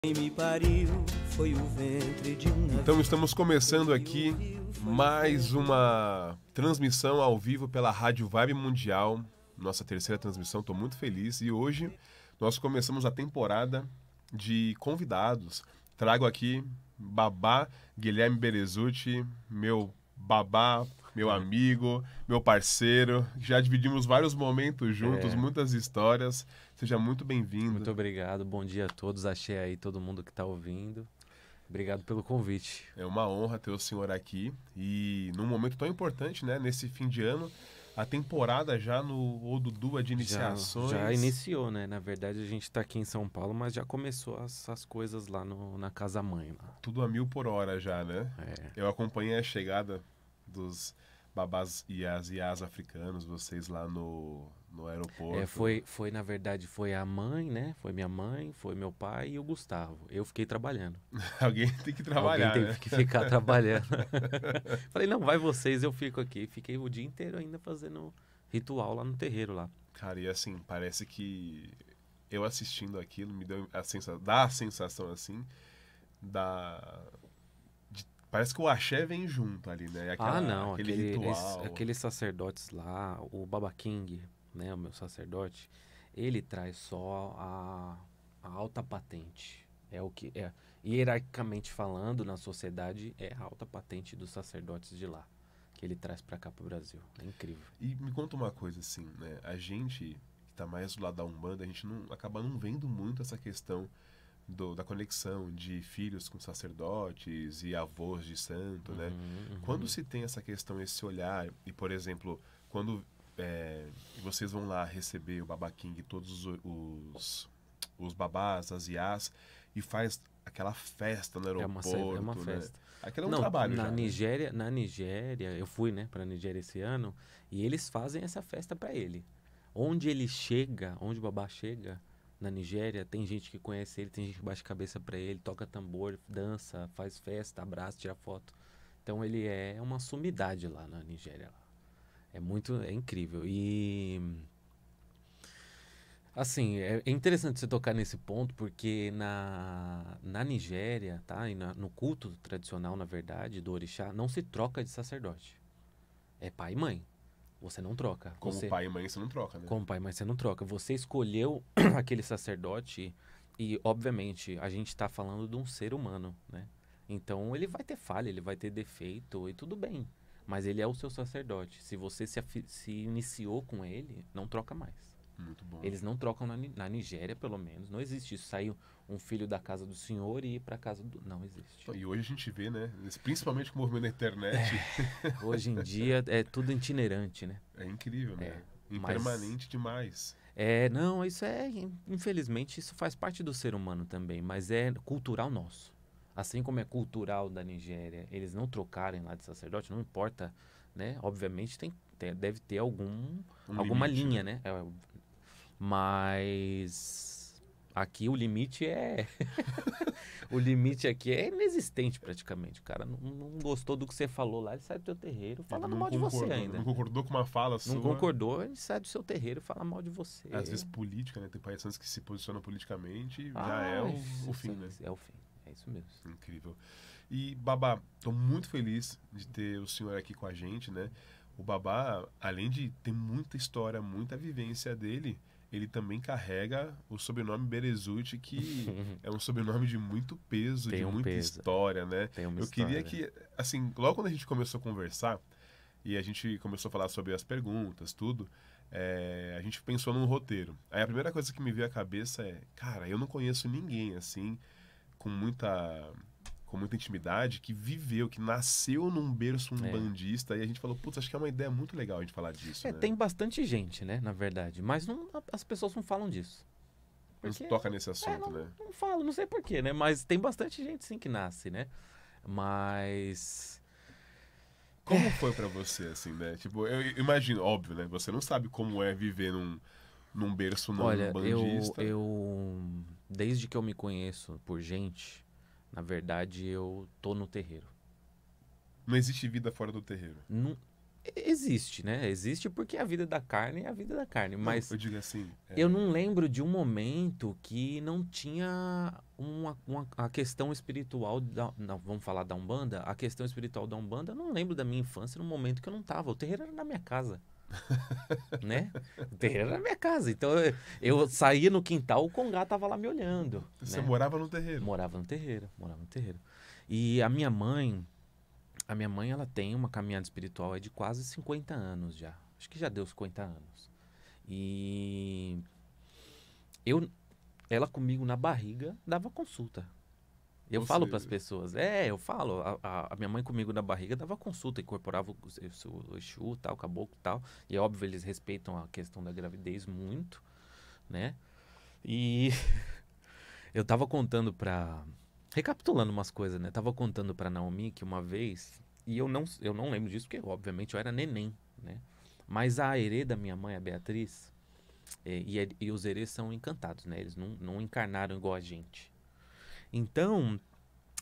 Quem me pariu foi o ventre de um navio. Então estamos começando aqui mais uma transmissão ao vivo pela Rádio Vibe Mundial, nossa terceira transmissão, estou muito feliz. E hoje nós começamos a temporada de convidados. Trago aqui Babá Guilherme Berezutti, meu babá, meu amigo, meu parceiro. Já dividimos vários momentos juntos, muitas histórias. Seja muito bem-vindo. Muito obrigado, bom dia a todos. Achei aí todo mundo que está ouvindo. Obrigado pelo convite. É uma honra ter o senhor aqui e num momento tão importante, né? Nesse fim de ano, a temporada já no Oduduba de iniciações. Já iniciou, né? Na verdade, a gente está aqui em São Paulo, mas já começou as coisas lá na Casa Mãe. Lá. Tudo a 1000 por hora já, né? É. Eu acompanhei a chegada dos babás e as africanos, vocês lá no aeroporto. Foi, na verdade, foi a mãe, né? Foi minha mãe, foi meu pai e o Gustavo. Eu fiquei trabalhando. Alguém tem que trabalhar, Alguém né? teve que ficar trabalhando. Falei, não, vai vocês, eu fico aqui. Fiquei o dia inteiro ainda fazendo ritual lá no terreiro lá. Cara, e assim, parece que eu assistindo aquilo me deu dá a sensação assim, parece que o axé vem junto ali, né? Aquele ritual. Aqueles sacerdotes lá, o Baba King, né, o meu sacerdote, ele traz só a alta patente. É o que é, hierarquicamente falando, na sociedade, é a alta patente dos sacerdotes de lá, que ele traz pra cá pro Brasil. É incrível. E me conta uma coisa assim, né? A gente que tá mais do lado da Umbanda, a gente acaba não vendo muito essa questão da conexão de filhos com sacerdotes e avós de santo, né? Quando se tem essa questão, esse olhar, e por exemplo, quando vocês vão lá receber o Baba King, todos os babás, as iás, e faz aquela festa no aeroporto, É uma né? festa. Aquilo é um trabalho na já, Nigéria, né? Na Nigéria, eu fui, né, pra Nigéria esse ano, e eles fazem essa festa pra ele. Onde ele chega, onde o babá chega, na Nigéria, tem gente que conhece ele, tem gente que baixa a cabeça pra ele, toca tambor, dança, faz festa, abraça, tira foto. Então ele é uma sumidade lá na Nigéria. É incrível. E assim, é interessante você tocar nesse ponto, porque na Nigéria, tá? E no culto tradicional, na verdade, do orixá, não se troca de sacerdote. É pai e mãe. Você não troca. Como pai e mãe você não troca, né? Como pai e mãe você não troca. Você escolheu aquele sacerdote e, obviamente, a gente está falando de um ser humano, né? Então, ele vai ter falha, ele vai ter defeito e tudo bem. Mas ele é o seu sacerdote. Se você se iniciou com ele, não troca mais. Muito bom. Eles não trocam na Nigéria, pelo menos. Não existe isso. Saiu um filho da casa do senhor e ir para casa do... Não existe. E hoje a gente vê, né? Principalmente com o movimento da internet. Hoje em dia é tudo itinerante, né? É incrível, né? Mas... Impermanente demais. Não, isso infelizmente, isso faz parte do ser humano também, mas é cultural nosso. Assim como é cultural da Nigéria, eles não trocarem lá de sacerdote, não importa, né? Obviamente deve ter alguma limite, linha, né? Mas aqui o limite é... o limite aqui é inexistente praticamente. O cara não gostou do que você falou lá, ele sai do teu terreiro falando mal de você ainda. Não concordou com uma fala sua. Não concordou, ele sai do seu terreiro e fala mal de você. Às vezes política, né? Tem países que se posicionam politicamente e já é o fim, né? É o fim, é isso mesmo. Incrível. E, Babá, tô muito feliz de ter o senhor aqui com a gente, né? O Babá, além de ter muita história, muita vivência dele, ele também carrega o sobrenome Berezutti, que é um sobrenome de muito peso, de muita história, né? Eu queria que, assim, logo quando a gente começou a conversar, e a gente começou a falar sobre as perguntas, tudo, a gente pensou num roteiro. Aí a primeira coisa que me veio à cabeça é, cara, eu não conheço ninguém, assim, com muita intimidade, que viveu, que nasceu num berço umbandista, e a gente falou, putz, acho que é uma ideia muito legal a gente falar disso, né? Tem bastante gente, né, na verdade, mas as pessoas não falam disso. Porque, não toca nesse assunto, né? Não falo, não sei porquê, né, mas tem bastante gente sim que nasce, né, mas... Como foi pra você, assim, né? Tipo, eu imagino, óbvio, né, você não sabe como é viver num berço umbandista. Olha, eu desde que eu me conheço por gente... Na verdade, eu tô no terreiro. Não existe vida fora do terreiro? Existe, né? Existe porque a vida da carne é a vida da carne. Não, Mas eu digo assim, eu não lembro de um momento que não tinha a questão espiritual não, vamos falar da Umbanda? A questão espiritual da Umbanda, eu não lembro da minha infância num momento que eu não tava. O terreiro era na minha casa, né? O terreiro era na minha casa. Então eu saía no quintal, o Congá tava lá me olhando, você né? morava no terreiro. Morava no terreiro, morava no terreiro. E a minha mãe, ela tem uma caminhada espiritual aí de quase 50 anos já. Acho que já deu 50 anos. E eu, ela comigo na barriga dava consulta. Eu falo para as pessoas, eu falo, a minha mãe comigo na barriga dava consulta, incorporava o Exu, tal, o caboclo e tal. E é óbvio, eles respeitam a questão da gravidez muito, né? E eu tava contando pra. Recapitulando umas coisas, né? Tava contando pra Naomi que uma vez, e eu não lembro disso, porque obviamente eu era neném, né? Mas a herê da minha mãe, a Beatriz, e os herês são encantados, né? Eles não encarnaram igual a gente. Então,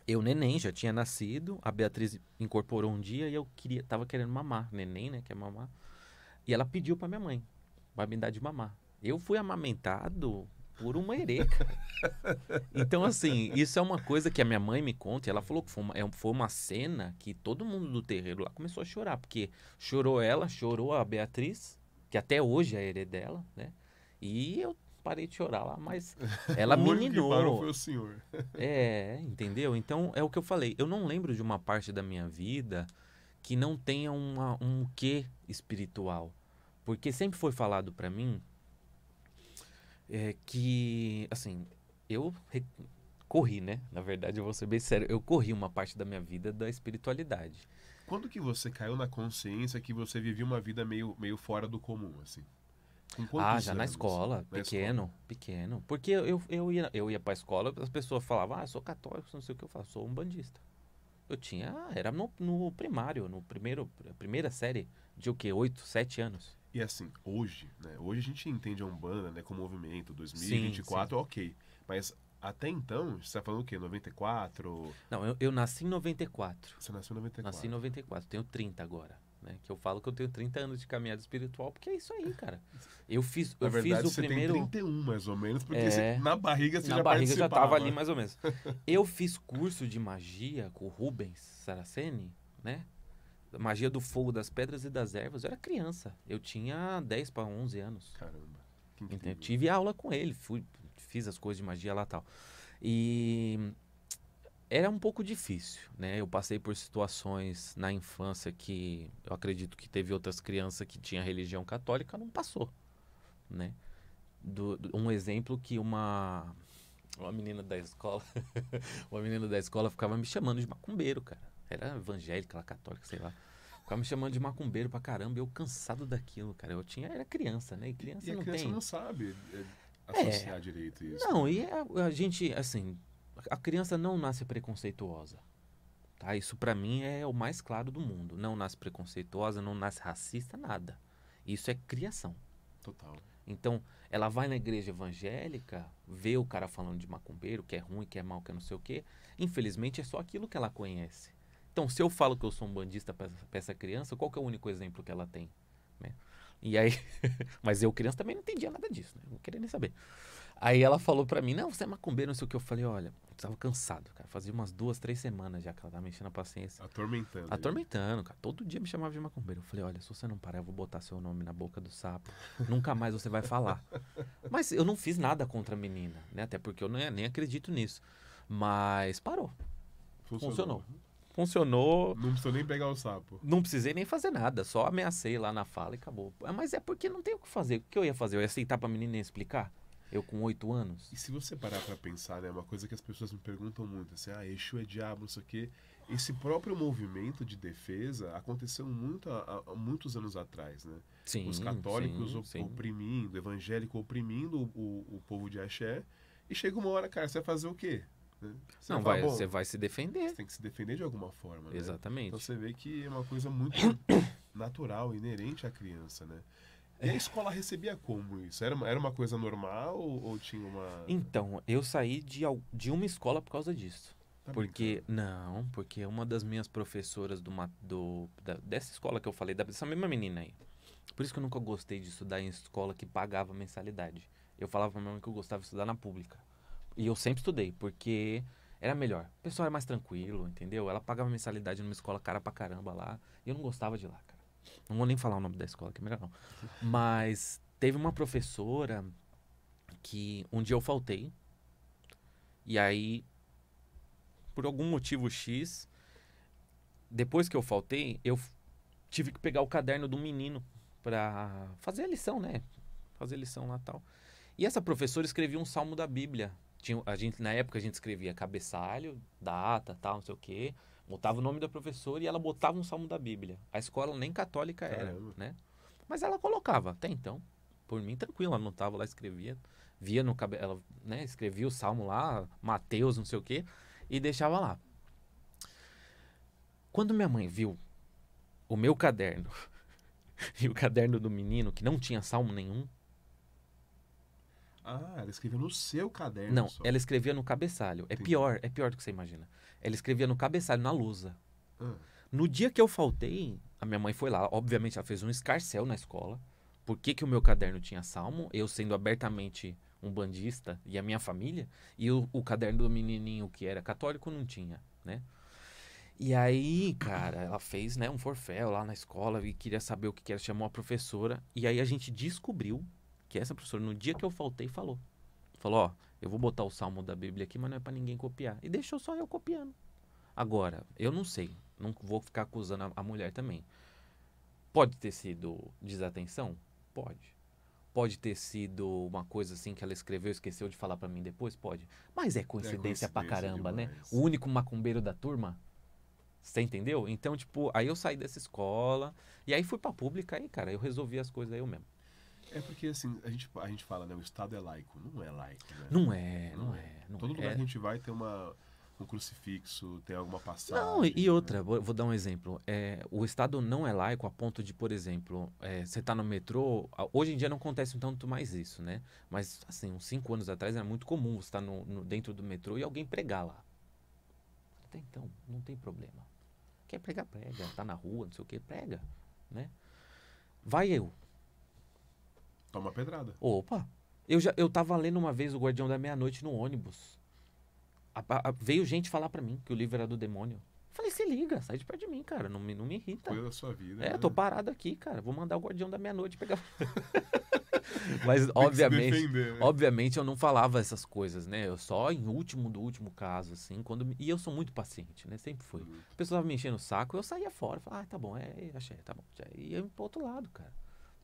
eu neném, já tinha nascido, a Beatriz incorporou um dia e eu tava querendo mamar. Neném, né? Quer mamar. E ela pediu pra minha mãe, pra me dar de mamar. Eu fui amamentado por uma herê, cara. Então, assim, isso é uma coisa que a minha mãe me conta. E ela falou que foi uma cena que todo mundo do terreiro lá começou a chorar. Porque chorou ela, chorou a Beatriz, que até hoje é a herê dela, né? E eu parei de chorar lá, mas ela O único que parou meninou. foi o senhor. Entendeu? Então, é o que eu falei. Eu não lembro de uma parte da minha vida que não tenha um quê espiritual. Porque sempre foi falado pra mim que, assim, eu corri, né? Na verdade, eu vou ser bem sério. Eu corri uma parte da minha vida da espiritualidade. Quando que você caiu na consciência que você vivia uma vida meio fora do comum, assim? Com quantos Já na anos? escola, Na pequeno, escola? pequeno. Porque eu ia pra escola, as pessoas falavam, eu sou católico, não sei o que eu faço, sou umbandista. Era no primário, primeira série, de o quê? 8, 7 anos. E assim, hoje, né? Hoje a gente entende a Umbanda, né, como movimento, Sim, sim. 2024, ok. Mas até então, você tá falando o quê? 94? Não, eu nasci em 94. Você nasceu em Nasci em 94. 94, tenho 30 agora. Né? Que eu falo que eu tenho 30 anos de caminhada espiritual, porque é isso aí, cara. Eu fiz Na o verdade, você primeiro. tem 31, mais ou menos, porque É, na barriga você na já barriga já tava ali participava. mais ou menos. Eu fiz curso de magia com o Rubens Saraceni, né? Magia do fogo, das pedras e das ervas. Eu era criança. Eu tinha 10 para 11 anos. Caramba, que Entendeu? incrível. Tive aula com ele, fiz as coisas de magia lá e tal. E era um pouco difícil, né? Eu passei por situações na infância que eu acredito que teve outras crianças que tinham religião católica, não passou, né? Um exemplo que uma menina da escola, uma menina da escola ficava me chamando de macumbeiro, cara. Era evangélica, ela católica, sei lá. Ficava me chamando de macumbeiro pra caramba, eu cansado daquilo, cara. Era criança, né? E criança E a não criança tem. não sabe associar direito isso. Não, e a gente, assim, a criança não nasce preconceituosa. Tá? Isso pra mim é o mais claro do mundo. Não nasce preconceituosa, não nasce racista, nada. Isso é criação. Total. Então, ela vai na igreja evangélica, vê o cara falando de macumbeiro, que é ruim, que é mal, que é não sei o quê. Infelizmente, é só aquilo que ela conhece. Então, se eu falo que eu sou um bandista pra essa criança, qual que é o único exemplo que ela tem? Né? E aí, mas eu, criança, também não entendia nada disso, né? Não queria nem saber. Aí ela falou pra mim, não, você é macumbeiro, não sei o que. Eu falei, olha, eu tava cansado, cara. Fazia umas 2, 3 semanas já que ela tava me enchendo a paciência. Atormentando. Atormentando, cara. Todo dia me chamava de macumbeiro. Eu falei, olha, se você não parar, eu vou botar seu nome na boca do sapo. Nunca mais você vai falar. Mas eu não fiz nada contra a menina, né? Até porque eu nem acredito nisso. Mas parou. Funcionou. Funcionou. Não precisou nem pegar o sapo. Não precisei nem fazer nada. Só ameacei lá na fala e acabou. Mas é porque não tem o que fazer. O que eu ia fazer? Eu ia aceitar pra menina e explicar? Eu com 8 anos? E se você parar pra pensar, né? Uma coisa que as pessoas me perguntam muito, assim, Exu é diabo, não sei o quê. Esse próprio movimento de defesa aconteceu muito há muitos anos atrás, né? Sim, Os católicos sim. oprimindo, evangélico oprimindo o povo de axé. E chega uma hora, cara, você vai fazer o quê? Né? Não, vai falar, você vai se defender. você tem que se defender de alguma forma, né? Exatamente. Então você vê que é uma coisa muito natural, inerente à criança, né? E a escola recebia como isso? Era uma coisa normal ou tinha uma... Então, eu saí de uma escola por causa disso. Tá Porque, brincando. não, porque uma das minhas professoras dessa escola que eu falei, dessa mesma menina aí. Por isso que eu nunca gostei de estudar em escola que pagava mensalidade. Eu falava pra minha mãe que eu gostava de estudar na pública. E eu sempre estudei, porque era melhor. O pessoal era mais tranquilo, entendeu? Ela pagava mensalidade numa escola cara pra caramba lá. E eu não gostava de lá, cara. Não vou nem falar o nome da escola, que é melhor não. Mas teve uma professora que um dia eu faltei. E aí, por algum motivo X, depois que eu faltei, tive que pegar o caderno do menino pra fazer a lição, né? Fazer lição lá e tal. E essa professora escrevia um salmo da Bíblia. Na época a gente escrevia cabeçalho, data, tal, não sei o quê. Botava o nome da professora e ela botava um salmo da Bíblia. A escola nem católica era, Caramba. né? Mas ela colocava, até então. Por mim, tranquilo, ela anotava lá, escrevia. Via no cabelo, ela, né, escrevia o salmo lá, Mateus, não sei o quê, e deixava lá. Quando minha mãe viu o meu caderno e o caderno do menino, que não tinha salmo nenhum, Ah, ela escreveu no seu caderno não, só. ela escrevia no cabeçalho. Entendi. É pior do que você imagina. Ela escrevia no cabeçalho, na lousa. Ah, No dia que eu faltei, a minha mãe foi lá. Obviamente, ela fez um escarcéu na escola. Por que que o meu caderno tinha salmo? Eu sendo abertamente um bandista e a minha família. E o caderno do menininho que era católico não tinha, né? E aí, cara, ela fez, né, um forféu lá na escola e queria saber o que que era. Chamou a professora. E aí a gente descobriu que essa professora, no dia que eu faltei, falou. Falou, ó, eu vou botar o salmo da Bíblia aqui, mas não é pra ninguém copiar. E deixou só eu copiando. Agora, eu não sei. Não vou ficar acusando a mulher também. Pode ter sido desatenção? Pode. Pode ter sido uma coisa assim que ela escreveu e esqueceu de falar pra mim depois? Pode. Mas é coincidência pra coincidência caramba, né? demais. O único macumbeiro da turma. Você entendeu? Então, tipo, aí eu saí dessa escola e aí fui pra pública aí, cara, eu resolvi as coisas aí eu mesmo. É porque, assim, a gente fala, né? O Estado é laico. Não é laico, né? Não é, não é, não Todo lugar é. que a gente vai tem um crucifixo, tem alguma Não, e passagem. outra, vou dar um exemplo. O Estado não é laico a ponto de, por exemplo, você tá no metrô. Hoje em dia não acontece tanto mais isso, né? Mas, assim, uns 5 anos atrás era muito comum você estar dentro do metrô e alguém pregar lá. Até então, não tem problema. Quer pregar, prega. Tá na rua, não sei o que, prega, né? Vai eu. Toma pedrada. Opa! Eu tava lendo uma vez o Guardião da Meia-Noite no ônibus. Veio gente falar pra mim que o livro era do demônio. Falei, se liga, sai de perto de mim, cara. Não me irrita. Coisa da sua vida. Eu né? tô parado aqui, cara. Vou mandar o Guardião da Meia-Noite pegar. Mas, Tem que se obviamente, defender, né? obviamente, eu não falava essas coisas, né? Eu só em último do último caso, assim, e eu sou muito paciente, né? Sempre fui. A pessoa tava me enchendo o saco, eu saía fora. Falava, tá bom, achei, tá bom. E eu ia pro outro lado, cara.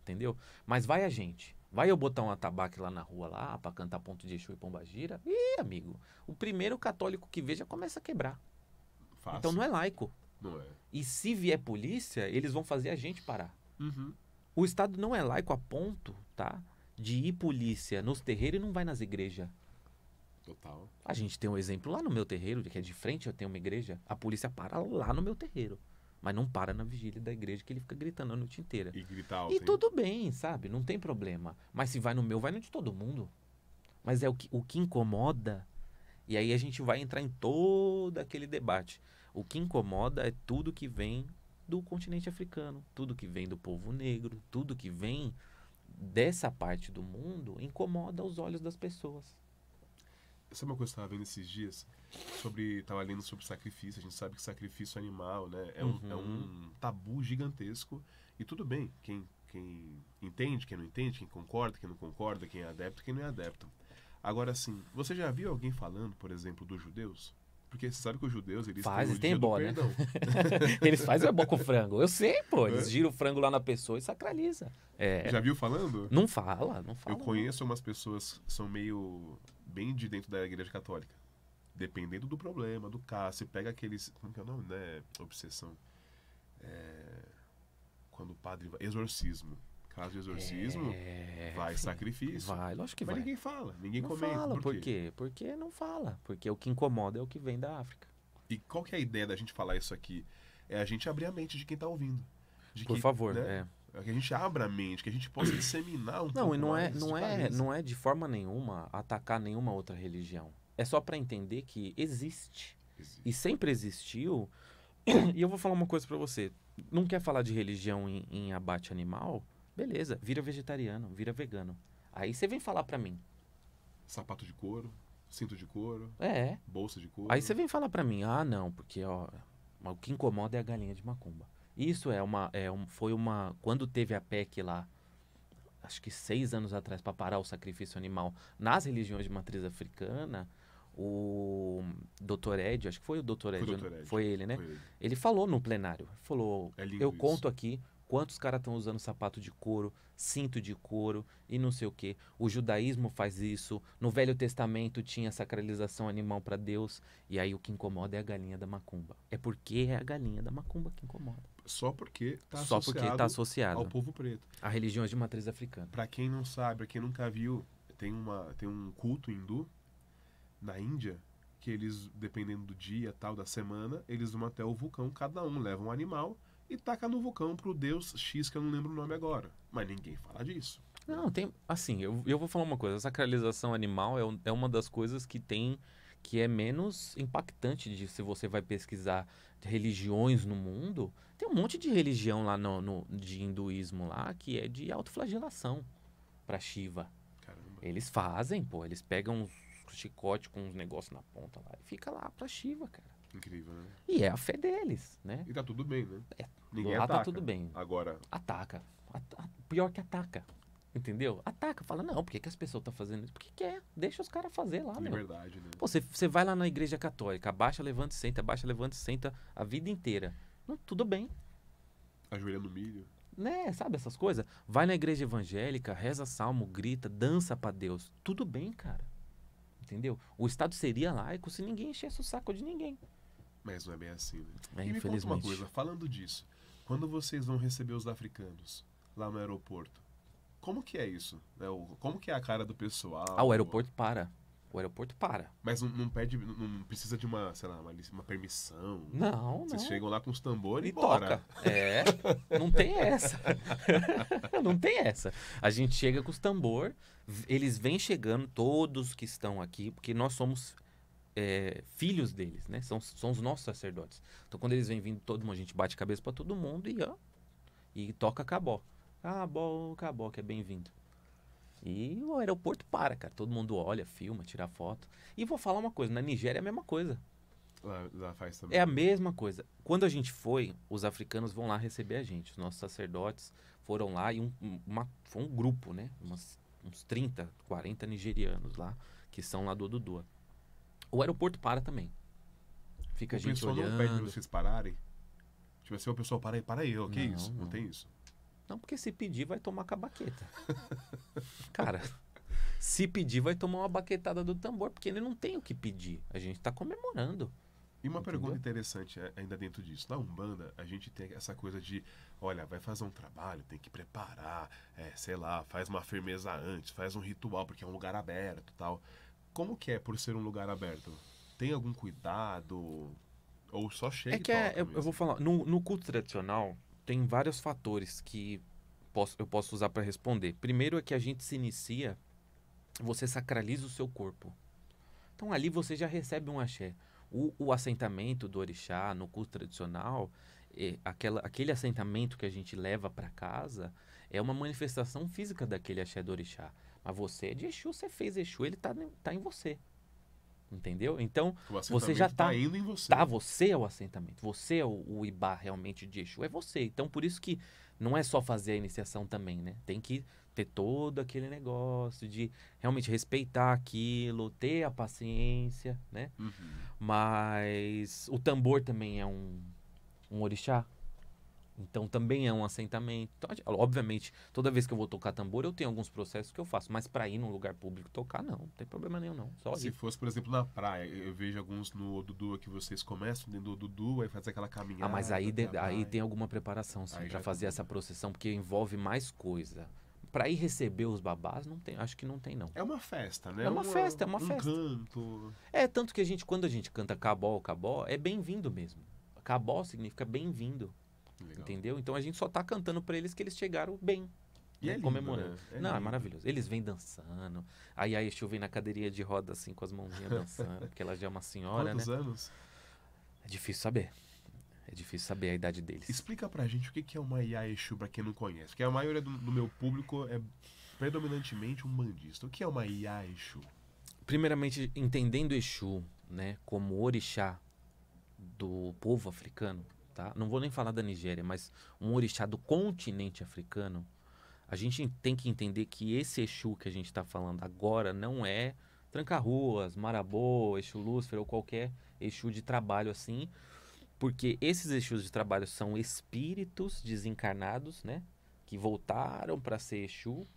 Entendeu? Mas vai a gente. Vai eu botar um atabaque lá na rua, lá, pra cantar Ponto de Exu e Pombagira. Ih, amigo, o primeiro católico que vê já começa a quebrar. Fácil. Então não é laico. Não é. E se vier polícia, eles vão fazer a gente parar. Uhum. O Estado não é laico a ponto, tá? De ir polícia nos terreiros e não vai nas igrejas. Total. A gente tem um exemplo lá no meu terreiro, que é de frente, eu tenho uma igreja. A polícia para lá no meu terreiro. Mas não para na vigília da igreja, que ele fica gritando a noite inteira. E gritar alto. E hein? tudo bem, sabe? Não tem problema. Mas se vai no meu, vai no de todo mundo. Mas é o que incomoda. E aí a gente vai entrar em todo aquele debate. O que incomoda é tudo que vem do continente africano, tudo que vem do povo negro, tudo que vem dessa parte do mundo incomoda os olhos das pessoas. Sabe uma coisa que eu estava vendo esses dias? Tava lendo sobre sacrifício. A gente sabe que sacrifício animal, né? É um tabu gigantesco. E tudo bem, quem entende, quem não entende, quem concorda, quem não concorda, quem é adepto, quem não é adepto. Agora, assim, você já viu alguém falando, por exemplo, dos judeus? Porque você sabe que os judeus, eles Eles têm têm o dia do ebó, né? perdão. Eles fazem o ebó com frango. Eu sei, pô. Eles giram o frango lá na pessoa e sacraliza. Já viu falando? Não fala. Eu conheço umas pessoas que são meio bem de dentro da igreja católica. Dependendo do problema, do caso. Você pega aqueles... Como que é o nome? Não é obsessão. Quando o padre... Exorcismo. Caso de exorcismo, vai sacrifício. Vai, lógico que Mas vai. ninguém fala, ninguém Não comenta. fala, por quê? Porque não fala. Porque o que incomoda é o que vem da África. E qual que é a ideia da gente falar isso aqui? É a gente abrir a mente de quem tá ouvindo. Por favor, né? É que a gente abra a mente, que a gente possa disseminar um Não, pouco e mais não é de forma nenhuma atacar nenhuma outra religião. É só para entender que existe. E sempre existiu. E eu vou falar uma coisa pra você. Não quer falar de religião em abate animal? Beleza, vira vegetariano, vira vegano. Aí você vem falar pra mim. Sapato de couro, cinto de couro, É. bolsa de couro. Aí você vem falar pra mim, ah, não, porque ó, o que incomoda é a galinha de macumba. Isso foi uma. Quando teve a PEC lá, acho que 6 anos atrás, pra parar o sacrifício animal nas religiões de matriz africana, o Dr. Ed, acho que foi o Dr. Foi Ed, o Dr. Ed. foi ele, né? Foi ele. Ele falou no plenário, falou, É lindo eu isso. conto aqui quantos caras estão usando sapato de couro, cinto de couro e não sei o quê. O judaísmo faz isso, no Velho Testamento tinha sacralização animal para Deus, e aí o que incomoda é a galinha da macumba. É porque é a galinha da macumba que incomoda. Só porque tá Só porque tá associado ao povo preto. a religiões de matriz africana. Pra quem não sabe, pra quem nunca viu, tem um culto hindu na Índia que eles, dependendo do dia, tal, da semana, eles vão até o vulcão, cada um leva um animal e taca no vulcão pro deus X, que eu não lembro o nome agora. Mas ninguém fala disso. Não, tem. Assim, eu vou falar uma coisa. A sacralização animal é uma das coisas que tem. Que é menos impactante de se você vai pesquisar religiões no mundo. Tem um monte de religião lá de hinduísmo lá que é de autoflagelação pra Shiva. Caramba. Eles fazem, pô. Eles pegam uns chicote com uns negócios na ponta lá e fica lá pra Shiva, cara. Incrível, né? E é a fé deles, né? E tá tudo bem, né? É, Ninguém lá ataca. tá tudo bem. Agora, Ataca. Pior que ataca. Entendeu? Ataca. Fala, não, por que as pessoas estão fazendo isso? Porque quer. Deixa os caras fazer lá, meu. liberdade, né? Pô, você vai lá na igreja católica, abaixa, levanta e senta a vida inteira. Não, tudo bem. Ajoelha no milho. Né? Sabe essas coisas? Vai na igreja evangélica, reza salmo, grita, dança pra Deus. Tudo bem, cara. Entendeu? O Estado seria laico se ninguém enchesse o saco de ninguém. Mas não é bem assim, né? É, E me conta uma infelizmente. coisa, falando disso, quando vocês vão receber os africanos lá no aeroporto, como que é isso? Como que é a cara do pessoal? Ah, o aeroporto para. O aeroporto para. Mas não pede, não precisa de uma, sei lá, uma permissão? Não, Vocês não. chegam lá com os tambores E e bora. toca. É, não tem essa. Não tem essa. A gente chega com os tambor, eles vêm chegando, todos que estão aqui, porque nós somos filhos deles, né? São os nossos sacerdotes. Então quando eles vêm vindo, todo mundo, a gente bate cabeça pra todo mundo e toca cabó. Cabó, que é bem-vindo. E o aeroporto para, cara. Todo mundo olha, filma, tira foto. E vou falar uma coisa, na Nigéria é a mesma coisa. Lá faz também. É a mesma coisa. Quando a gente foi, os africanos vão lá receber a gente. Os nossos sacerdotes foram lá e foi um grupo, né? Uns 30, 40 nigerianos lá, que são lá do Odudua. O aeroporto para também. Fica a O gente pessoal não pede pra olhando. vocês pararem? Tipo assim, o pessoal para aí, ó, que Não, isso? Não não. tem isso. Não, porque se pedir vai tomar com a baqueta. Cara, se pedir vai tomar uma baquetada do tambor, porque ele não tem o que pedir. A gente tá comemorando. E uma Entendeu? pergunta interessante ainda dentro disso. Na Umbanda, a gente tem essa coisa de, olha, vai fazer um trabalho, tem que preparar, sei lá, faz uma firmeza antes, faz um ritual, porque é um lugar aberto e tal. Como que é por ser um lugar aberto? Tem algum cuidado? Ou só chega É e que toca eu mesmo? vou falar, no culto tradicional tem vários fatores que eu posso usar para responder. Primeiro é que a gente se inicia, você sacraliza o seu corpo. Então ali você já recebe um axé. O assentamento do orixá no culto tradicional, aquele assentamento que a gente leva para casa é uma manifestação física daquele axé do orixá. Mas você é de Exu, você fez Exu, ele tá em você. Entendeu? Então, O você já assentamento tá indo em você. Tá, você é o assentamento. Você é o Ibá realmente de Exu. É você. Então, por isso que não é só fazer a iniciação também, né? Tem que ter todo aquele negócio de realmente respeitar aquilo, ter a paciência, né? Uhum. Mas o tambor também é um orixá. Então, também é um assentamento. Então, obviamente, toda vez que eu vou tocar tambor, eu tenho alguns processos que eu faço. Mas pra ir num lugar público tocar, não tem problema nenhum, não. Só Se ir. fosse, por exemplo, na praia, eu vejo alguns no Odudua que vocês começam dentro do Odudua e faz aquela caminhada. Ah, mas aí vai. tem alguma preparação, sim, Aí pra já fazer tá essa procissão, porque envolve mais coisa. Pra ir receber os babás, não tem, acho que não tem, não. É uma festa, né? É uma festa, é uma um festa. canto. É, tanto que quando a gente canta cabó, é bem-vindo mesmo. Cabó significa bem-vindo, Legal. entendeu? Então a gente só tá cantando pra eles que eles chegaram bem. E né, é lindo, comemorando. né? É Não, é lindo. maravilhoso. Eles vêm dançando. Aí a Exu vem na cadeirinha de roda, assim, com as mãozinhas dançando, porque ela já é uma senhora, Quantos né? anos? É difícil saber. É difícil saber a idade deles. Explica pra gente o que é uma Iá Exu pra quem não conhece. Porque a maioria do meu público é predominantemente um bandista. O que é uma Iá Exu? Primeiramente, entendendo Exu, né, como orixá do povo africano, tá? Não vou nem falar da Nigéria, mas um orixá do continente africano, a gente tem que entender que esse Exu que a gente está falando agora não é Tranca-Ruas, Marabô, Exu Lúcifer ou qualquer Exu de trabalho assim, porque esses Exus de trabalho são espíritos desencarnados, né, que voltaram para ser Exu.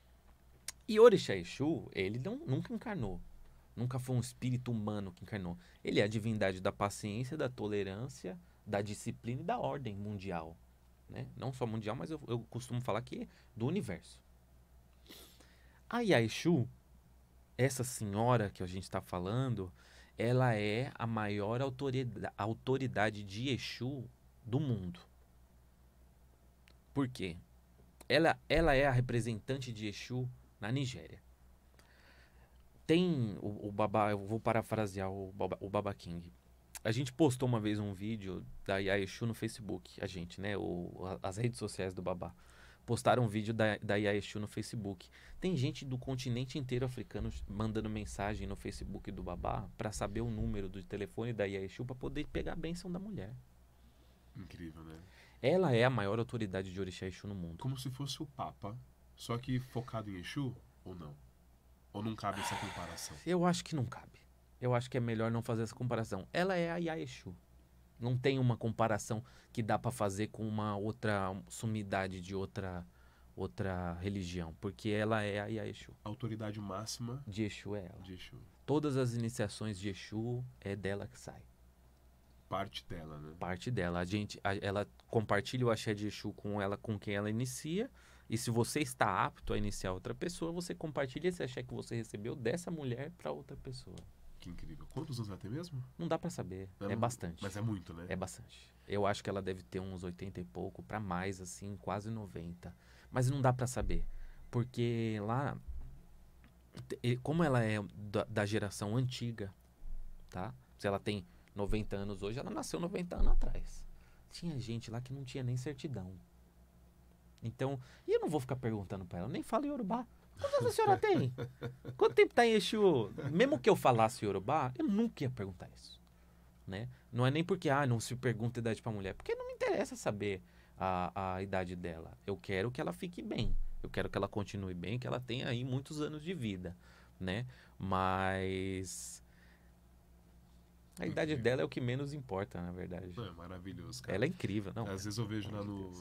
E Orixá Exu, ele nunca encarnou. Nunca foi um espírito humano que encarnou. Ele é a divindade da paciência, da tolerância, da disciplina e da ordem mundial. Né? Não só mundial, mas eu costumo falar que é do universo. A Iá Exu, essa senhora que a gente está falando, ela é a maior autoridade de Exu do mundo. Por quê? Ela é a representante de Exu na Nigéria. Tem o Baba, eu vou parafrasear o Baba King. A gente postou uma vez um vídeo da Iá Exu no Facebook, a gente, né? As redes sociais do Baba. Postaram um vídeo da Iá Exu no Facebook. Tem gente do continente inteiro africano mandando mensagem no Facebook do Baba para saber o número do telefone da Iá Exu para poder pegar a bênção da mulher. Incrível, né? Ela é a maior autoridade de Orixá Exu no mundo. Como se fosse o Papa, só que focado em Exu ou não? Ou não cabe essa comparação? Eu acho que não cabe. Eu acho que é melhor não fazer essa comparação. Ela é a Iá Exu. Não tem uma comparação que dá para fazer com uma outra sumidade de outra religião, porque ela é a Iá Exu. A autoridade máxima de Exu é ela. De Exu. Todas as iniciações de Exu é dela que sai. Parte dela, né? Parte dela. Ela compartilha o axé de Exu com quem ela inicia. E se você está apto a iniciar outra pessoa, você compartilha esse axé que você recebeu dessa mulher para outra pessoa. Que incrível. Quantos anos ela tem mesmo? Não dá para saber. É bastante. Mas é muito, né? É bastante. Eu acho que ela deve ter uns 80 e pouco, para mais, assim, quase 90. Mas não dá para saber. Porque lá, como ela é da geração antiga, tá? Se ela tem 90 anos hoje, ela nasceu 90 anos atrás. Tinha gente lá que não tinha nem certidão. Então, e eu não vou ficar perguntando para ela, nem falo Yorubá. Quantos anos a senhora tem? Quanto tempo tá em Exu? Mesmo que eu falasse Yorubá, eu nunca ia perguntar isso. Né? Não é nem porque, não se pergunta a idade pra mulher, porque não me interessa saber a idade dela. Eu quero que ela fique bem. Eu quero que ela continue bem, que ela tenha aí muitos anos de vida, né? Mas a idade dela é o que menos importa, na verdade. É maravilhoso, cara. Ela é incrível, não? Às vezes eu vejo lá no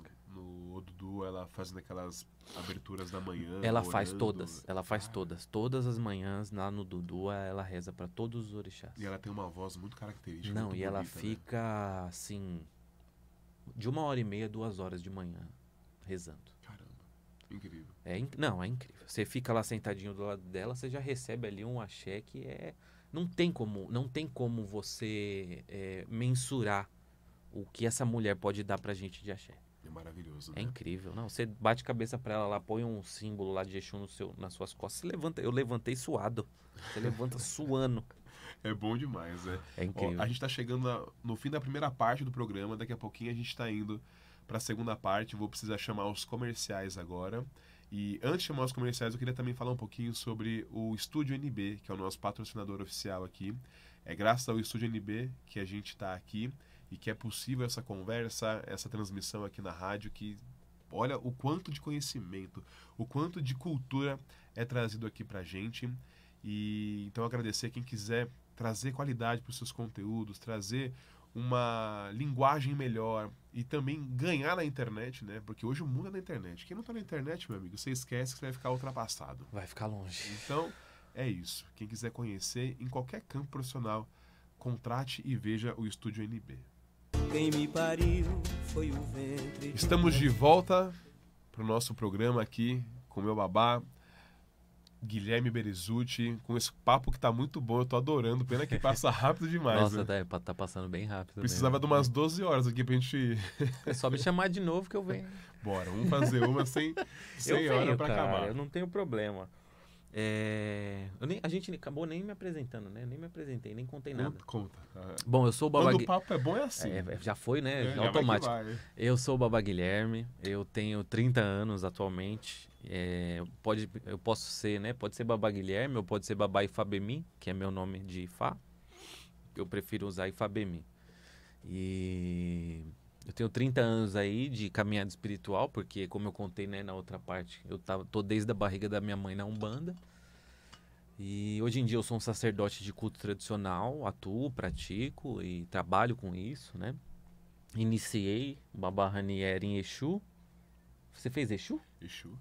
Odudu ela fazendo aquelas aberturas da manhã. Ela faz todas. Ela faz todas. Todas as manhãs lá no Dudu ela reza para todos os orixás. E ela tem uma voz muito característica. Não, muito e ela bonita, fica né? assim de 1h30, 2 horas de manhã rezando. Caramba, incrível. Não, é incrível. Você fica lá sentadinho do lado dela, você já recebe ali um axé que é... Não tem como você mensurar o que essa mulher pode dar pra gente de axé. É maravilhoso, né? É incrível. Não, você bate cabeça pra ela lá, põe um símbolo lá de Exu nas suas costas, você levanta. Eu levantei suado. Você levanta suando. É bom demais, né? É incrível. A gente tá chegando no fim da primeira parte do programa, daqui a pouquinho a gente tá indo pra segunda parte, vou precisar chamar os comerciais agora. E antes de chamar os comerciais, eu queria também falar um pouquinho sobre o Estúdio NB, que é o nosso patrocinador oficial aqui. É graças ao Estúdio NB que a gente está aqui e que é possível essa conversa, essa transmissão aqui na rádio, que olha o quanto de conhecimento, o quanto de cultura é trazido aqui pra gente. E então agradecer quem quiser trazer qualidade para os seus conteúdos, trazer uma linguagem melhor e também ganhar na internet, né? Porque hoje o mundo é na internet. Quem não tá na internet, meu amigo, você esquece que você vai ficar ultrapassado. Vai ficar longe. Então, é isso. Quem quiser conhecer em qualquer campo profissional, contrate e veja o Estúdio NB. Quem me pariu foi o ventre. Estamos de volta pro nosso programa aqui com o meu babá, Guilherme Berizzutti, com esse papo que tá muito bom, eu tô adorando, pena que passa rápido demais. Nossa, né? tá passando bem rápido. Precisava mesmo. de umas 12 horas aqui pra gente... É só me chamar de novo que eu venho. Bora, vamos fazer uma sem eu hora venho, pra cara, acabar. eu não tenho problema. A gente acabou nem me apresentando, né? Nem me apresentei, nem contei nada. Conta. Bom, eu sou o Quando Baba o papo é bom é assim. Já foi, né? Já Automático. vai que vai. Eu sou o Baba Guilherme, eu tenho 30 anos atualmente. Eu posso ser, né? Pode ser Baba Guilherme ou pode ser Baba Ifabemi, que é meu nome de Ifá. Eu prefiro usar Ifabemi. E eu tenho 30 anos aí de caminhada espiritual, porque como eu contei, né, na outra parte, tô desde a barriga da minha mãe na Umbanda. E hoje em dia eu sou um sacerdote de culto tradicional, atuo, pratico e trabalho com isso, né? Iniciei o Baba Ranieri em Exu. Você fez Exu? Exu.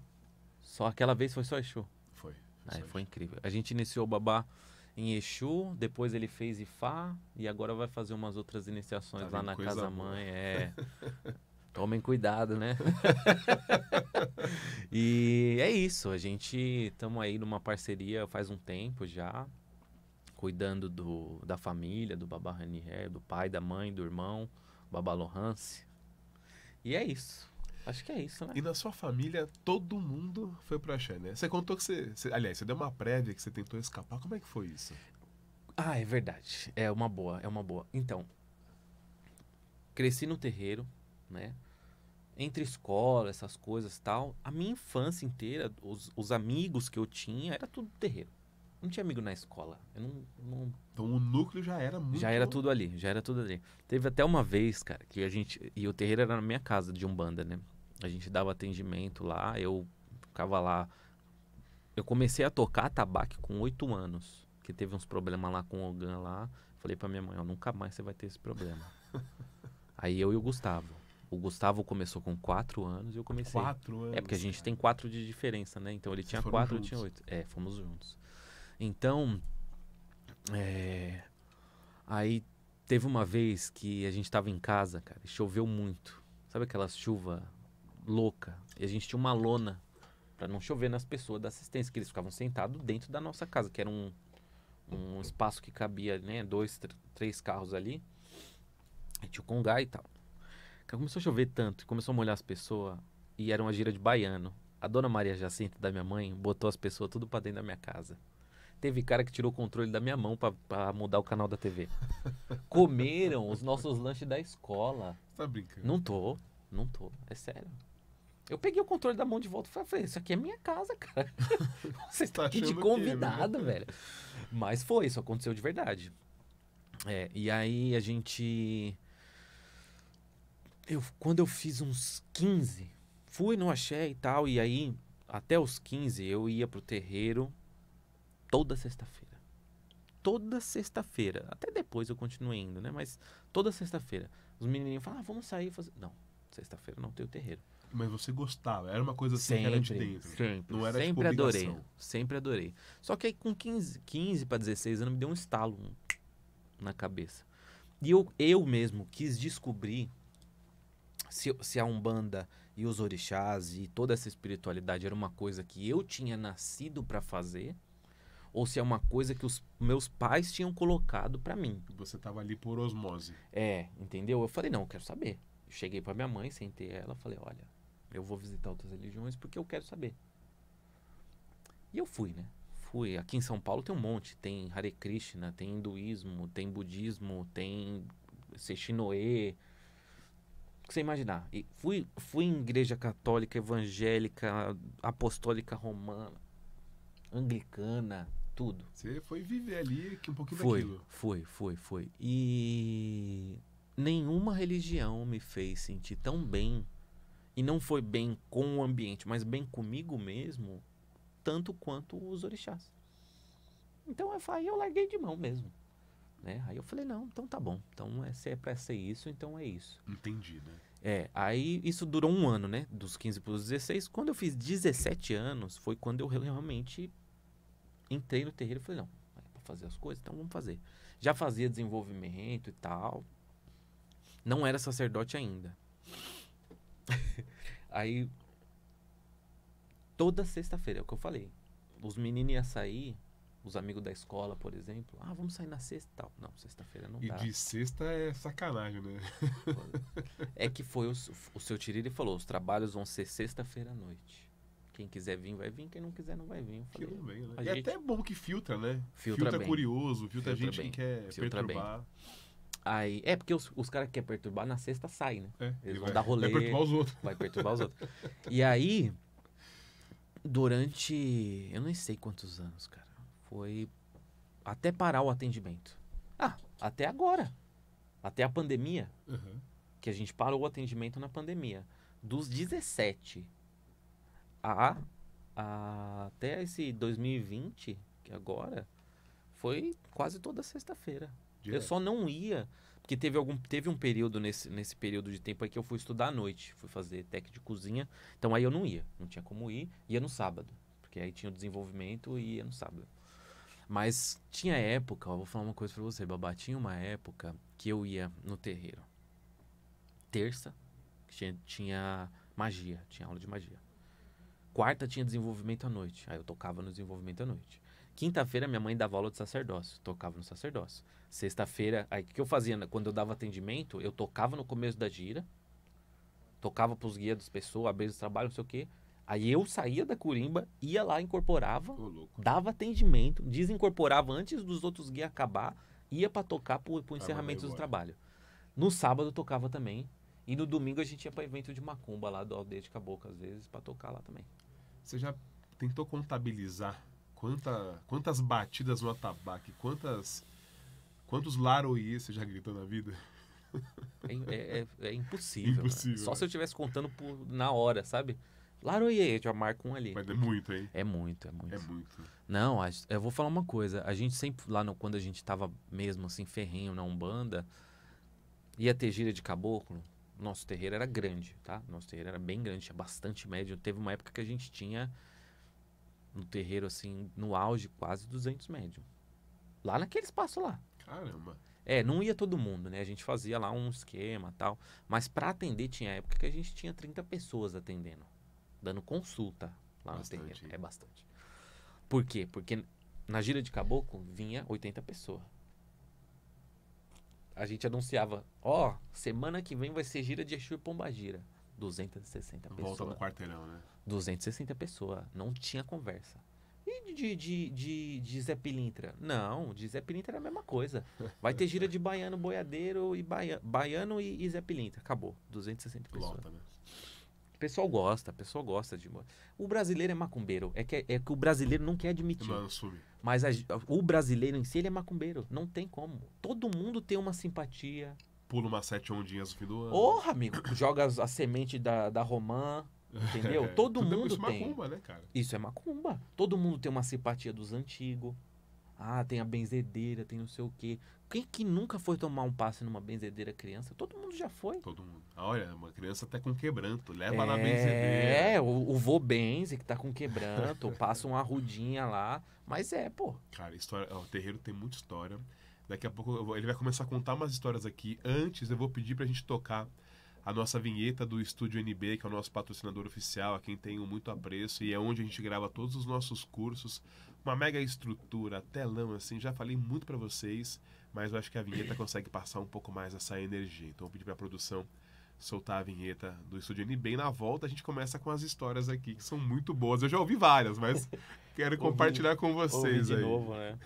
Só aquela vez foi só Exu? Foi. Foi incrível. A gente iniciou o Babá em Exu, depois ele fez Ifá e agora vai fazer umas outras iniciações lá na Casa Mãe. Tomem cuidado, né? E é isso, a gente estamos aí numa parceria faz um tempo já, cuidando da família, do Baba Ranieri, do pai, da mãe, do irmão, Baba Lohance. E é isso. Acho que é isso, né? E na sua família, todo mundo foi pro axé, né? Você contou que aliás, você deu uma prévia que você tentou escapar. Como é que foi isso? É verdade. É uma boa. Então, cresci no terreiro, né? Entre escola, essas coisas e tal. A minha infância inteira, os amigos que eu tinha, era tudo terreiro. Não tinha amigo na escola. Então o núcleo já era muito... Já era tudo ali. Teve até uma vez, cara, que e o terreiro era na minha casa de Umbanda, né? A gente dava atendimento lá, eu ficava lá. Eu comecei a tocar atabaque com 8 anos, que teve uns problemas lá com o Ogan lá. Falei pra minha mãe, nunca mais você vai ter esse problema. Aí eu e o Gustavo. O Gustavo começou com 4 anos e eu comecei. 4 anos? Porque a gente tem 4 de diferença, né? Então ele tinha 4, eu tinha 8. Fomos juntos. Então, aí teve uma vez que a gente tava em casa, cara, e choveu muito. Sabe aquela chuva louca? E a gente tinha uma lona pra não chover nas pessoas da assistência, que eles ficavam sentados dentro da nossa casa, que era um espaço que cabia, né, 2, 3 carros ali. E tinha o congá e tal. Começou a chover tanto, começou a molhar as pessoas, e era uma gira de baiano. A dona Maria Jacinta, da minha mãe, botou as pessoas tudo pra dentro da minha casa. Teve cara que tirou o controle da minha mão pra mudar o canal da TV. Comeram os nossos lanches da escola. Tá brincando? Não tô. É sério. Eu peguei o controle da mão de volta e falei, isso aqui é minha casa, cara. Você está aqui de convidado, velho. Mas isso aconteceu de verdade. E aí a gente... Quando eu fiz uns 15, fui no axé e tal, e aí até os 15 eu ia pro terreiro toda sexta-feira. Toda sexta-feira. Até depois eu continuei indo, né? Mas toda sexta-feira. Os menininhos falavam, vamos sair e fazer... Não, sexta-feira não tem o terreiro. Mas você gostava? Era uma coisa assim que era de dentro? Sempre. Não era sempre tipo adorei. obrigação. Sempre adorei. Só que aí com 15 para 16 anos me deu um estalo na cabeça. E eu mesmo quis descobrir se a Umbanda e os orixás e toda essa espiritualidade era uma coisa que eu tinha nascido para fazer ou se é uma coisa que os meus pais tinham colocado para mim. Você tava ali por osmose. Entendeu? Eu falei, não, eu quero saber. Eu cheguei para minha mãe, sentei ela, falei, olha, eu vou visitar outras religiões porque eu quero saber. E eu fui, né? Aqui em São Paulo tem um monte. Tem Hare Krishna, tem hinduísmo, tem budismo, tem Sechinoe. O que você imaginar. E fui em igreja católica, evangélica, apostólica romana, anglicana, tudo. Você foi viver ali um pouquinho daquilo. Foi. E nenhuma religião me fez sentir tão bem. E não foi bem com o ambiente, mas bem comigo mesmo, tanto quanto os orixás. Então eu larguei de mão mesmo. Né? Aí eu falei, não, então tá bom. Então se é pra ser isso, então é isso. Entendi, né? Aí isso durou um ano, né? Dos 15 para os 16. Quando eu fiz 17 anos, foi quando eu realmente entrei no terreiro e falei, não, é pra fazer as coisas, então vamos fazer. Já fazia desenvolvimento e tal. Não era sacerdote ainda. Aí, toda sexta-feira, é o que eu falei. Os meninos iam sair, os amigos da escola, por exemplo. Vamos sair na sexta e tal. Não, sexta-feira não dá. E de sexta é sacanagem, né? É que foi o seu Tiriri falou, os trabalhos vão ser sexta-feira à noite. Quem quiser vir, vai vir. Quem não quiser, não vai vir. Eu falei, Que não vem, né? a E é gente- até bom que filtra, né? Filtra bem. curioso, filtra Filtra gente bem. que quer Filtra bem. perturbar. Aí, porque os caras que querem perturbar, na sexta saem, né? É, Eles vão vai- dar rolê. Vai perturbar os outros. Vai perturbar os outros. E aí, durante, eu nem sei quantos anos, cara, foi até parar o atendimento. Até agora. Até a pandemia, Uhum. que a gente parou o atendimento na pandemia. Dos 17 até esse 2020, que agora, foi quase toda sexta-feira. Eu Direto. só não ia, porque teve um período nesse período de tempo aí que eu fui estudar à noite, fui fazer técnico de cozinha, então aí eu não ia, não tinha como ir, ia no sábado, porque aí tinha o desenvolvimento e ia no sábado. Mas tinha época, eu vou falar uma coisa pra você, Babá, tinha uma época que eu ia no terreiro. Terça, tinha magia, tinha aula de magia. Quarta tinha desenvolvimento à noite, aí eu tocava no desenvolvimento à noite. Quinta-feira minha mãe dava aula de sacerdócio, tocava no sacerdócio. Sexta-feira, aí o que eu fazia quando eu dava atendimento? Eu tocava no começo da gira, tocava pros guias das pessoas, abria os trabalhos, não sei o quê. Aí eu saía da curimba, ia lá, incorporava, Ô, louco. dava atendimento, desincorporava antes dos outros guias acabar, ia pra tocar pro encerramento do embora. trabalho. No sábado eu tocava também, e no domingo a gente ia pra evento de macumba lá do Aldeia de Caboclo, às vezes, pra tocar lá também. Você já tentou contabilizar quantas batidas no atabaque, quantos laroiê você já gritou na vida? É impossível. Impossível, Só né? se eu estivesse contando na hora, sabe? Laroie, já marca um ali. Mas é muito, hein? É muito, é muito. É muito. Não, eu vou falar uma coisa. A gente sempre, quando a gente tava mesmo assim, ferrenho na Umbanda, ia ter gira de caboclo. Nosso terreiro era grande, tá? Nosso terreiro era bem grande, tinha bastante médium. Teve uma época que a gente tinha, no terreiro, assim, no auge, quase 200 médium. Lá naquele espaço lá. Caramba. Não ia todo mundo, né? A gente fazia lá um esquema e tal. Mas pra atender, tinha época que a gente tinha 30 pessoas atendendo. Dando consulta lá Bastante, no terreiro. hein? É bastante. Por quê? Porque na gira de caboclo vinha 80 pessoas. A gente anunciava, semana que vem vai ser gira de Exu e Pombagira. 260 pessoas. Volta no quarteirão, né? 260 pessoas. Não tinha conversa. E de Zé Pilintra? Não, de Zé Pilintra é a mesma coisa. Vai ter gira de baiano, boiadeiro e baiano e Zé Pilintra. Acabou. 260 pessoas. Lota, né? O pessoal gosta de... O brasileiro é macumbeiro. É que o brasileiro não quer admitir. Não assume. Mas o brasileiro em si, ele é macumbeiro. Não tem como. Todo mundo tem uma simpatia. Pula umas 7 ondinhas no fim do ano. Porra, amigo. Joga a semente da romã. Entendeu? Todo Tudo mundo isso é tem. macumba, né, cara? Isso é macumba. Todo mundo tem uma simpatia dos antigos. Tem a benzedeira, tem não sei o quê. Quem que nunca foi tomar um passe numa benzedeira criança? Todo mundo já foi. Todo mundo. Olha, uma criança até com quebranto. Leva na benzedeira. O vô benze que tá com quebranto, passa uma arrudinha lá. Mas pô. Cara, o terreiro tem muita história. Daqui a pouco ele vai começar a contar umas histórias aqui. Antes, eu vou pedir pra gente tocar a nossa vinheta do Estúdio NB, que é o nosso patrocinador oficial, a quem tenho muito apreço, e é onde a gente grava todos os nossos cursos. Uma mega estrutura, telão, assim, já falei muito pra vocês, mas eu acho que a vinheta consegue passar um pouco mais essa energia. Então eu pedi pra produção soltar a vinheta do Estúdio NB, e na volta a gente começa com as histórias aqui, que são muito boas. Eu já ouvi várias, mas quero compartilhar com vocês de aí. novo, né?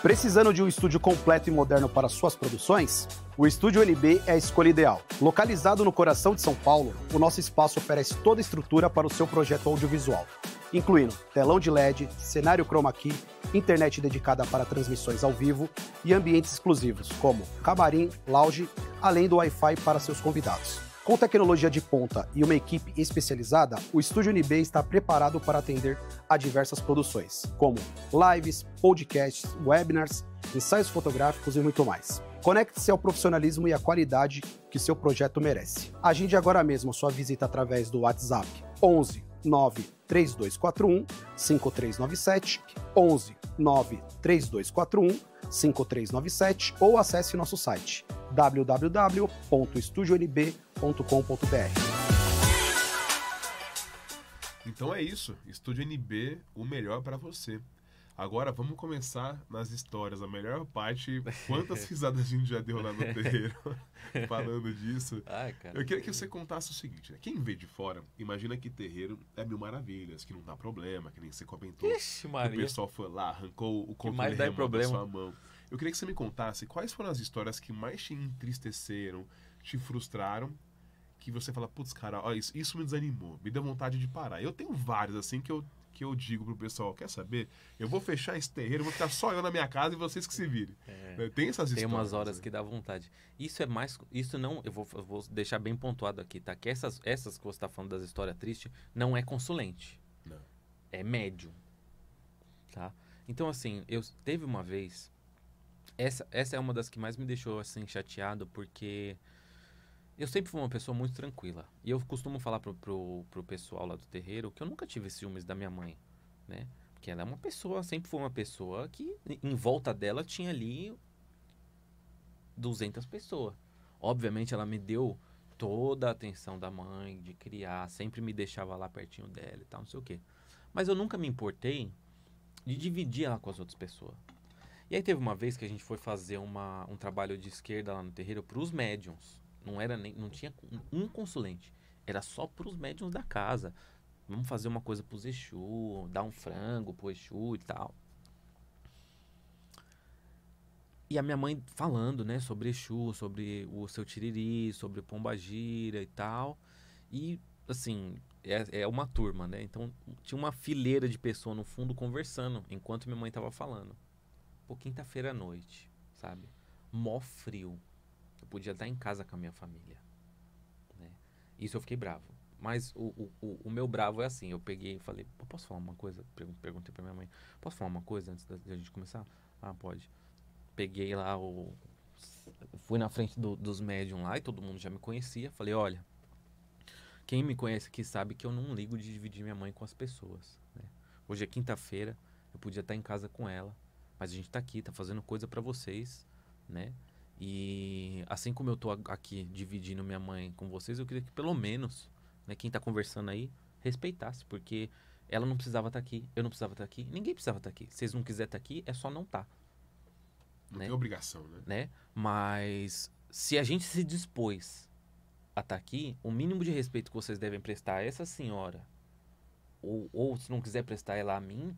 Precisando de um estúdio completo e moderno para suas produções? O Estúdio NB é a escolha ideal. Localizado no coração de São Paulo, o nosso espaço oferece toda a estrutura para o seu projeto audiovisual, incluindo telão de LED, cenário chroma key, internet dedicada para transmissões ao vivo e ambientes exclusivos, como camarim, lounge, além do Wi-Fi para seus convidados. Com tecnologia de ponta e uma equipe especializada, o Estúdio NB está preparado para atender a diversas produções, como lives, podcasts, webinars, ensaios fotográficos e muito mais. Conecte-se ao profissionalismo e à qualidade que seu projeto merece. Agende agora mesmo sua visita através do WhatsApp 11 93241 5397, 11 93241 5397 ou acesse nosso site www.estudionb.com.br. Então é isso, Estúdio NB, o melhor para você. Agora vamos começar nas histórias. A melhor parte, quantas risadas a gente já deu lá no terreiro falando disso. Ai, cara. Eu queria que você contasse o seguinte, né? Quem vê de fora, imagina que terreiro é mil maravilhas, que não dá problema, que nem você comentou. Ixi, O Maria. pessoal foi lá, arrancou o controle mais dá remoto da problema? sua mão. Eu queria que você me contasse quais foram as histórias que mais te entristeceram, te frustraram, que você fala, putz, cara, ó, isso me desanimou, me deu vontade de parar. Eu tenho vários, assim, que eu digo pro pessoal, quer saber? Eu vou fechar esse terreiro, vou ficar só eu na minha casa e vocês que se virem. Tem essas Tem histórias. umas horas né? que dá vontade. Isso é mais. Isso não. Eu vou deixar bem pontuado aqui, tá? Que essas que você tá falando das histórias tristes não é consulente. Não. É médium. Tá? Então, assim, teve uma vez. Essa é uma das que mais me deixou assim chateado, porque eu sempre fui uma pessoa muito tranquila. E eu costumo falar pro pessoal lá do terreiro que eu nunca tive ciúmes da minha mãe, né? Porque ela é uma pessoa, sempre foi uma pessoa que em volta dela tinha ali 200 pessoas. Obviamente ela me deu toda a atenção da mãe, de criar, sempre me deixava lá pertinho dela e tal, não sei o quê. Mas eu nunca me importei de dividir ela com as outras pessoas. E aí teve uma vez que a gente foi fazer um trabalho de esquerda lá no terreiro pros médiums. Não tinha um consulente. Era só pros médiums da casa. Vamos fazer uma coisa pros Exu, dar um frango pro Exu e tal. E a minha mãe falando, né, sobre Exu, sobre o seu Tiriri, sobre Pombagira e tal. E, assim, é uma turma, né? Então, tinha uma fileira de pessoas no fundo conversando enquanto minha mãe tava falando. Pô, quinta-feira à noite, sabe? Mó frio. Eu podia estar em casa com a minha família, né? Isso eu fiquei bravo. Mas o meu bravo é assim, eu peguei e falei, posso falar uma coisa? Perguntei pra minha mãe, posso falar uma coisa antes da gente começar? Ah, pode. Peguei lá fui na frente dos médiums lá e todo mundo já me conhecia. Falei, olha, quem me conhece aqui sabe que eu não ligo de dividir minha mãe com as pessoas, né? Hoje é quinta-feira, eu podia estar em casa com ela, mas a gente tá aqui, tá fazendo coisa pra vocês, né? E assim como eu tô aqui dividindo minha mãe com vocês, eu queria que pelo menos, né, quem tá conversando aí, respeitasse, porque ela não precisava estar aqui, eu não precisava estar aqui, ninguém precisava estar aqui. Se vocês não quiserem estar aqui, é só não estar. Não Né? tem obrigação, né? Mas se a gente se dispôs a estar aqui, o mínimo de respeito que vocês devem prestar a essa senhora, ou se não quiser prestar ela a mim,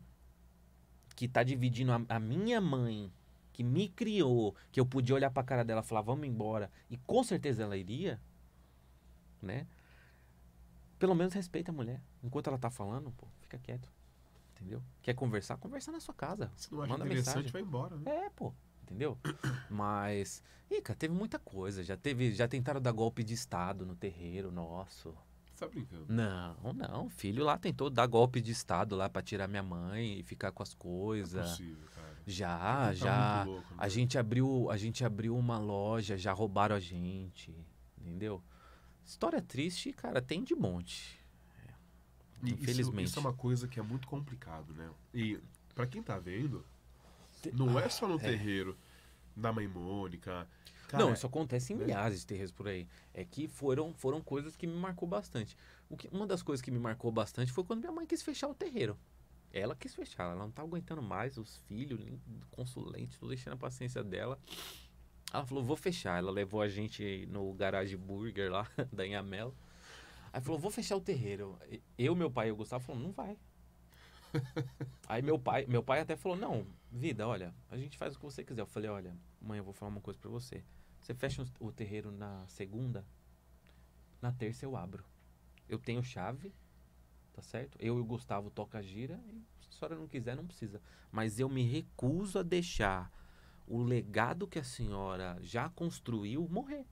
que tá dividindo a minha mãe, que me criou, que eu podia olhar pra cara dela e falar, vamos embora, e com certeza ela iria, né? Pelo menos respeita a mulher. Enquanto ela tá falando, pô, fica quieto. Entendeu? Quer conversar? Conversa na sua casa. Se não acha Manda interessante, mensagem. vai embora, né? É, pô. Entendeu? Mas, cara, teve muita coisa. Já tentaram dar golpe de Estado no terreiro nosso. Você tá brincando. Não. O filho lá tentou dar golpe de Estado lá pra tirar minha mãe e ficar com as Não é coisas. possível, cara. Já. Tá muito louco, né? A gente abriu uma loja, já roubaram a gente. Entendeu? História triste, cara, tem de monte. E Infelizmente. Isso é uma coisa que é muito complicado, né? E pra quem tá vendo, não é só no terreiro da Mãe Mônica. Cara, Não, isso acontece em né? milhares de terreiros por aí. É que foram coisas que me marcou bastante. Uma das coisas que me marcou bastante foi quando minha mãe quis fechar o terreiro. Ela quis fechar, ela não tá aguentando mais os filhos, nem consulente, tô deixando a paciência dela. Ela falou, vou fechar. Ela levou a gente no Garage Burger lá, da Inhamel. Aí falou, vou fechar o terreiro. Eu, meu pai e o Gustavo falou, não vai. Aí meu pai até falou, não, vida, olha, a gente faz o que você quiser. Eu falei, olha, mãe, eu vou falar uma coisa pra você. Você fecha o terreiro na segunda, na terça eu abro. Eu tenho chave, tá certo? Eu e o Gustavo toca a gira, e se a senhora não quiser, não precisa. Mas eu me recuso a deixar o legado que a senhora já construiu morrer.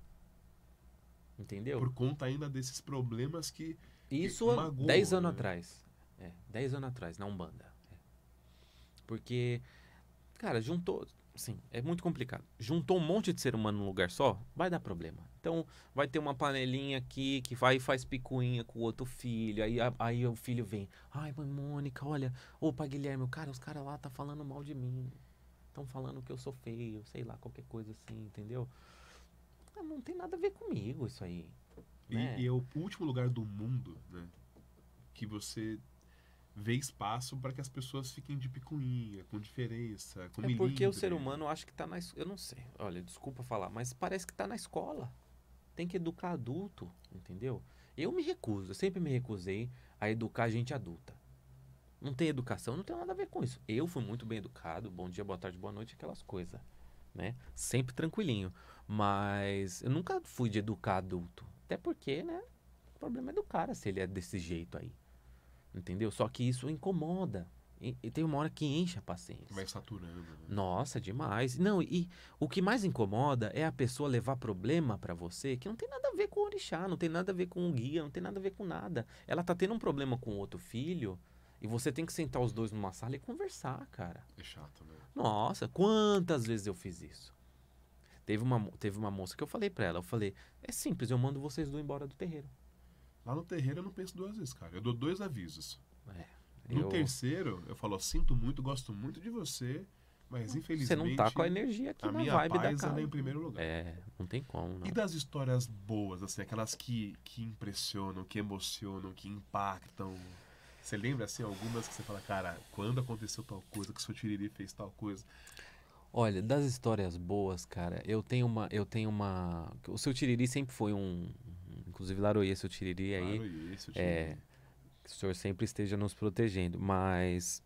Entendeu? Por conta ainda desses problemas que Isso magoam, 10 anos né? atrás. 10 anos atrás, na Umbanda. Porque, cara, juntou. Assim, é muito complicado. Juntou um monte de ser humano num lugar só, vai dar problema. Então, vai ter uma panelinha aqui que vai e faz picuinha com o outro filho. Aí o filho vem. Ai, mãe Mônica, olha. Ô, pai Guilherme, os caras lá tá falando mal de mim. Estão falando que eu sou feio, sei lá, qualquer coisa assim, entendeu? Não tem nada a ver comigo isso aí. Né? E é o último lugar do mundo, né? Que você ver espaço para que as pessoas fiquem de picuinha, com diferença, com É porque milímetro. o ser humano acha que tá na escola. Eu não sei, olha, desculpa falar, mas parece que tá na escola. Tem que educar adulto, entendeu? Eu me recuso, eu sempre me recusei a educar gente adulta. Não tem educação, não tem nada a ver com isso. Eu fui muito bem educado, bom dia, boa tarde, boa noite, aquelas coisas, né? Sempre tranquilinho. Mas eu nunca fui de educar adulto. Até porque, né? O problema é do cara se ele é desse jeito aí. Entendeu? Só que isso incomoda. E tem uma hora que enche a paciência. Vai saturando. Né? Nossa, demais. Não, e o que mais incomoda é a pessoa levar problema pra você que não tem nada a ver com o orixá, não tem nada a ver com o guia, não tem nada a ver com nada. Ela tá tendo um problema com outro filho e você tem que sentar os dois numa sala e conversar, cara. É chato, né? Nossa, quantas vezes eu fiz isso? Teve uma moça que eu falei pra ela, eu falei, é simples, eu mando vocês dois embora do terreiro. Lá no terreiro eu não penso 2 vezes, cara. Eu dou 2 avisos. É, No terceiro, eu falo, sinto muito, gosto muito de você, mas infelizmente... Você não tá com a energia aqui a na minha vibe da paz ela casa. é em primeiro lugar. É, não tem como, não. E das histórias boas, assim, aquelas que impressionam, que emocionam, que impactam? Você lembra, assim, algumas que você fala, cara, quando aconteceu tal coisa, que o seu Tiriri fez tal coisa? Olha, das histórias boas, cara, eu tenho uma... O seu Tiriri sempre foi inclusive, Laroia, seu Tiriri aí... Claro, e esse, o Tiriri. Que o senhor sempre esteja nos protegendo, mas...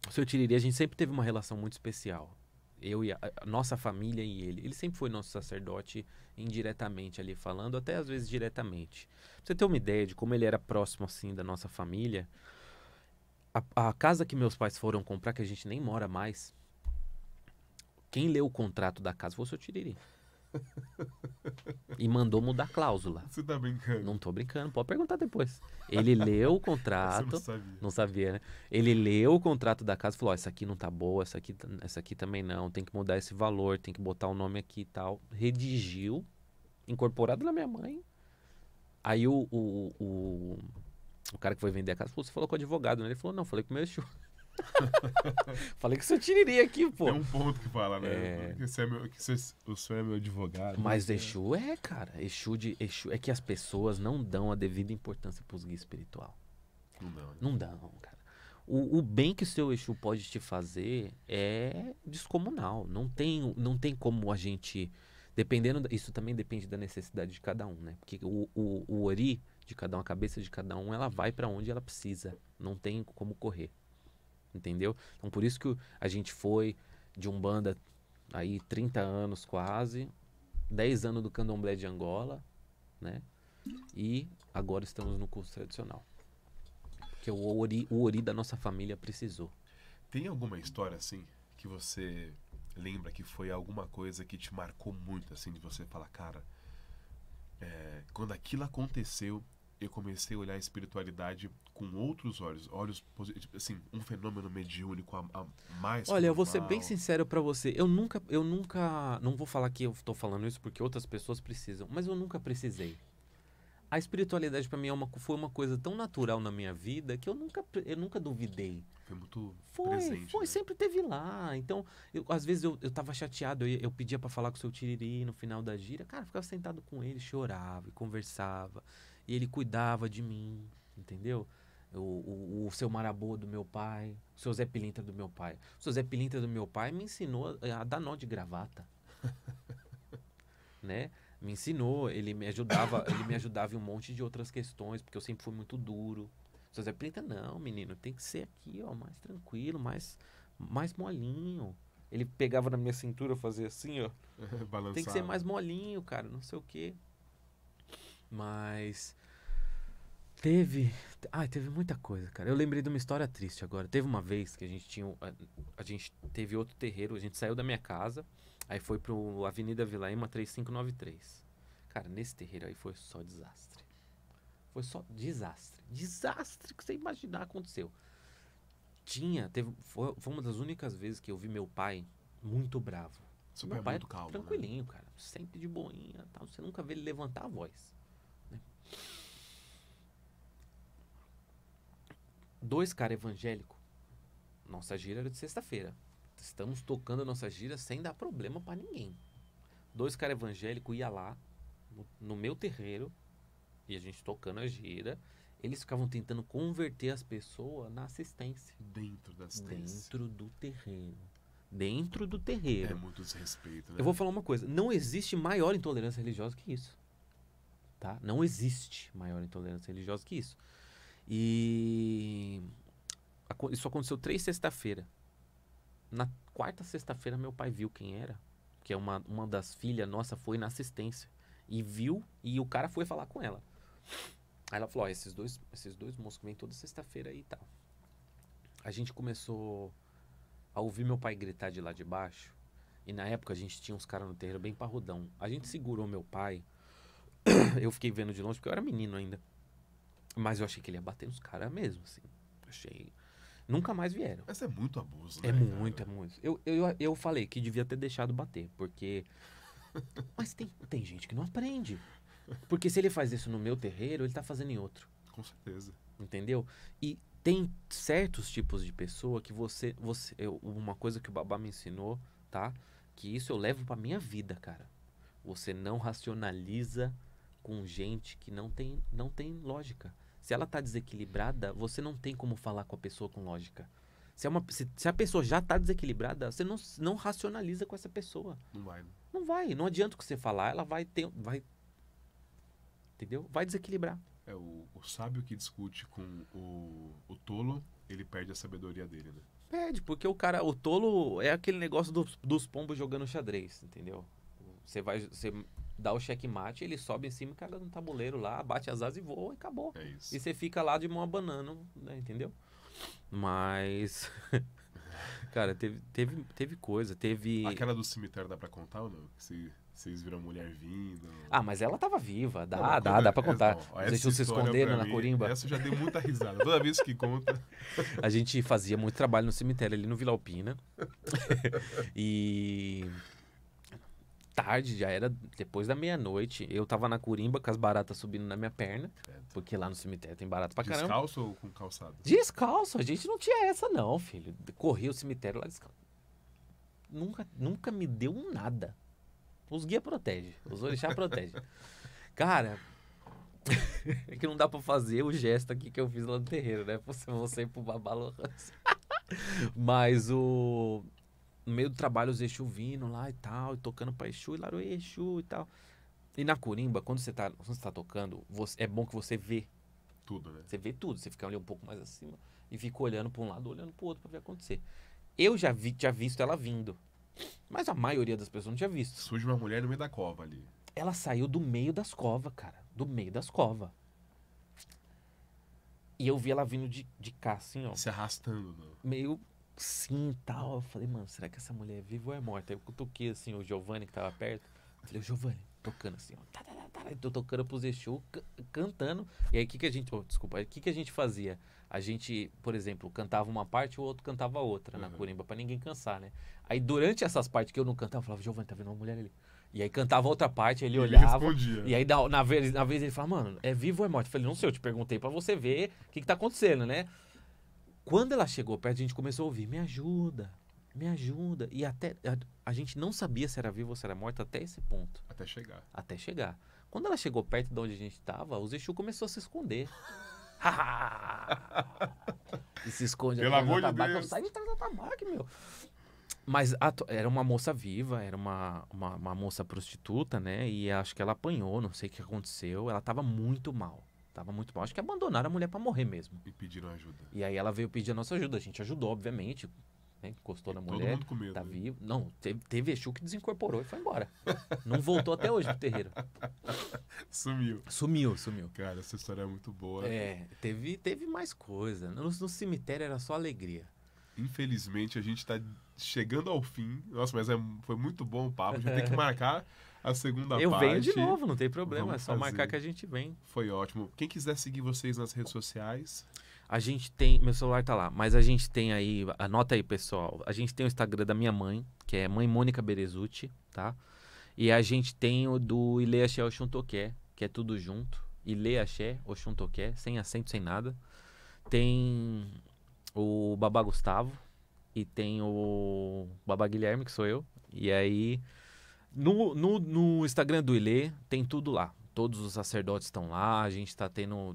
O seu Tiriri, a gente sempre teve uma relação muito especial. Eu e a nossa família e ele. Ele sempre foi nosso sacerdote indiretamente ali falando, até às vezes diretamente. Pra você ter uma ideia de como ele era próximo assim da nossa família, a casa que meus pais foram comprar, que a gente nem mora mais, quem leu o contrato da casa foi o seu Tiriri. E mandou mudar a cláusula. Você tá brincando? Não tô brincando, pode perguntar depois. Ele leu o contrato. Você não sabia. Não sabia, né? Ele leu o contrato da casa e falou: ó, essa aqui não tá boa, essa aqui também não, tem que mudar esse valor, tem que botar o nome aqui e tal. Redigiu, incorporado na minha mãe. Aí o cara que foi vender a casa falou: você falou com o advogado, né? Ele falou: não, falei com o meu Exu. Falei que o senhor Tiriri aqui, pô. Tem um ponto que fala, né? É. Que o senhor é meu advogado. Mas Exu cara. Exu é que as pessoas não dão a devida importância pros guias espiritual. Não dá, né? Não dão, cara. O bem que o seu Exu pode te fazer é descomunal. Não tem como a gente... Isso também depende da necessidade de cada um, né? Porque o ori de cada um, a cabeça de cada um, ela vai pra onde ela precisa. Não tem como correr. Entendeu? Então por isso que a gente foi de Umbanda aí 30 anos quase, 10 anos do Candomblé de Angola, né? E agora estamos no curso tradicional. Porque o ori da nossa família precisou. Tem alguma história, assim, que você lembra que foi alguma coisa que te marcou muito, assim, de você falar, cara, quando aquilo aconteceu, eu comecei a olhar a espiritualidade com outros olhos positivos, assim, um fenômeno mediúnico a mais. Olha, eu vou ser normal. bem sincero pra você. Eu nunca, não vou falar que eu tô falando isso porque outras pessoas precisam, mas eu nunca precisei. A espiritualidade pra mim foi uma coisa tão natural na minha vida que eu nunca duvidei. Foi muito presente. Foi, né? sempre teve lá. Então, às vezes eu tava chateado, eu pedia pra falar com o seu Tiriri no final da gira. Cara, eu ficava sentado com ele, chorava e conversava. E ele cuidava de mim, entendeu? O seu Marabô do meu pai, o seu Zé Pilintra do meu pai. O seu Zé Pilintra do meu pai me ensinou a dar nó de gravata. Né? Me ensinou, ele me ajudava em um monte de outras questões, porque eu sempre fui muito duro. O seu Zé Pilintra, não, menino, tem que ser aqui, ó, mais tranquilo, mais molinho. Ele pegava na minha cintura, fazia assim, ó. Balançava. Tem que ser mais molinho, cara, não sei o quê. Mas teve muita coisa, cara. Eu lembrei de uma história triste agora. Teve uma vez que a gente teve outro terreiro, a gente saiu da minha casa, aí foi pro Avenida Vilaema 3593. Cara, nesse terreiro aí foi só desastre. Foi só desastre. Desastre que você imaginar aconteceu. Foi uma das únicas vezes que eu vi meu pai muito bravo. Super Meu pai muito calmo, né? tranquilinho, cara. Sempre de boinha, tal. Você nunca vê ele levantar a voz. 2 caras evangélicos. Nossa gira era de sexta-feira. Estamos tocando a nossa gira sem dar problema pra ninguém. 2 caras evangélicos ia lá no meu terreiro e a gente tocando a gira. Eles ficavam tentando converter as pessoas na assistência. Dentro da assistência. Dentro do terreiro. Dentro do terreiro. É muito desrespeito, né? Eu vou falar uma coisa. Não existe maior intolerância religiosa que isso. Tá? Não existe maior intolerância religiosa que isso. E isso aconteceu 3 sexta-feira. Na 4ª sexta-feira, meu pai viu quem era. Que é uma das filhas nossa foi na assistência. E viu, e o cara foi falar com ela. Aí ela falou, ó, esses dois moços que vêm toda sexta-feira aí e tal. A gente começou a ouvir meu pai gritar de lá de baixo. E na época a gente tinha uns caras no terreiro bem parrudão. A gente segurou meu pai. Eu fiquei vendo de longe porque eu era menino ainda. Mas eu achei que ele ia bater nos caras mesmo, assim. Achei... Nunca mais vieram. Mas é muito abuso, né? É muito, cara? É muito. Eu falei que devia ter deixado bater, porque... Mas tem gente que não aprende. Porque se ele faz isso no meu terreiro, ele tá fazendo em outro. Com certeza. Entendeu? E tem certos tipos de pessoa que uma coisa que o babá me ensinou, tá? Que isso eu levo pra minha vida, cara. Você não racionaliza com gente que não tem lógica. Se ela tá desequilibrada, você não tem como falar com a pessoa com lógica. Se a pessoa já tá desequilibrada, você não racionaliza com essa pessoa. Não vai, né? Não vai. Não adianta o que você falar, ela vai... Entendeu? Vai desequilibrar. É, o sábio que discute com o tolo, ele perde a sabedoria dele, né? Perde, porque o tolo é aquele negócio dos pombos jogando xadrez, entendeu? Você dá o checkmate, ele sobe em cima e caga no tabuleiro lá, bate as asas e voa e acabou. É isso. E você fica lá de mão abanando, né, entendeu? Mas... Cara, teve coisa, teve... Aquela do cemitério dá pra contar ou não? Se vocês viram a mulher vindo... Ah, mas ela tava viva, dá pra É, contar. não, Vocês se esconderam na corimba. Essa eu já dei muita risada. Toda vez que conta... A gente fazia muito trabalho no cemitério ali no Vila Alpina. E... tarde, já era depois da meia-noite. Eu tava na corimba com as baratas subindo na minha perna. Porque lá no cemitério tem barata pra caramba. Descalço ou com calçado? Descalço, a gente não tinha essa não, filho. Corria o cemitério lá descalço. Nunca me deu nada. Os guia protegem, os orixá protegem. Cara, é que não dá pra fazer o gesto aqui que eu fiz lá no terreiro, né? Você ir pro babalo. Mas no meio do trabalho, os Exu vindo lá e tal, e tocando pra Exu, e Laru Exu e tal. E na corimba, quando você tá tocando, é bom que você vê. Tudo, né? Você vê tudo, você fica ali um pouco mais acima e fica olhando pra um lado, olhando pro outro pra ver acontecer. Eu já tinha visto ela vindo, mas a maioria das pessoas não tinha visto. Surge uma mulher no meio da cova ali. Ela saiu do meio das covas, cara. Do meio das covas. E eu vi ela vindo de cá, assim, ó. Se arrastando, não. Meio sim e tal. Eu falei, mano, será que essa mulher é viva ou é morta? Aí eu cutuquei, assim, o Giovanni que tava perto. Eu falei, o Giovanni, tocando assim, ó. Eu tô tocando pros Exu, cantando. E aí, o que a gente... desculpa. Aí, o que a gente fazia? A gente, por exemplo, cantava uma parte, o outro cantava outra na corimba, pra ninguém cansar, né? Aí, durante essas partes que eu não cantava, eu falava, Giovanni, tá vendo uma mulher ali? E aí, cantava outra parte, ele olhava. Respondia. E aí, na vez ele falava, mano, é vivo ou é morto? Eu falei, não sei, eu te perguntei pra você ver o que tá acontecendo, né? Quando ela chegou perto, a gente começou a ouvir, me ajuda. E até a gente não sabia se era viva ou se era morta até esse ponto. Até chegar. Quando ela chegou perto de onde a gente tava, os Exu começou a se esconder. E se esconde Pelo amor de Deus. Sai de trás da tabaco, meu. Mas era uma moça viva, era uma moça prostituta, né? E acho que ela apanhou, não sei o que aconteceu. Ela tava muito mal. Acho que abandonaram a mulher pra morrer mesmo. E pediram ajuda. E aí ela veio pedir a nossa ajuda. A gente ajudou, obviamente. Né? Encostou na mulher. Todo mundo com medo. Tá né? vivo. Não, teve Exu que desincorporou e foi embora. Não voltou até hoje pro terreiro. Sumiu. Cara, essa história é muito boa. Teve mais coisa. No cemitério era só alegria. Infelizmente, a gente tá chegando ao fim. Nossa, mas foi muito bom o papo. A gente tem que marcar a segunda parte. Eu venho de novo, não tem problema. Vamos é só fazer. marcar que a gente vem. Foi ótimo. Quem quiser seguir vocês nas redes sociais... A gente tem... Meu celular tá lá. Mas a gente tem aí... Anota aí, pessoal. A gente tem o Instagram da minha mãe, que é Mãe Mônica Berezutti, tá? E a gente tem o do Ile Axé Oxuntoqué, que é tudo junto. Ile Axé Oxuntoqué, sem acento, sem nada. Tem o Babá Gustavo. E tem o Babá Guilherme, que sou eu. E aí... No Instagram do Ile tem tudo lá. Todos os sacerdotes estão lá, a gente tá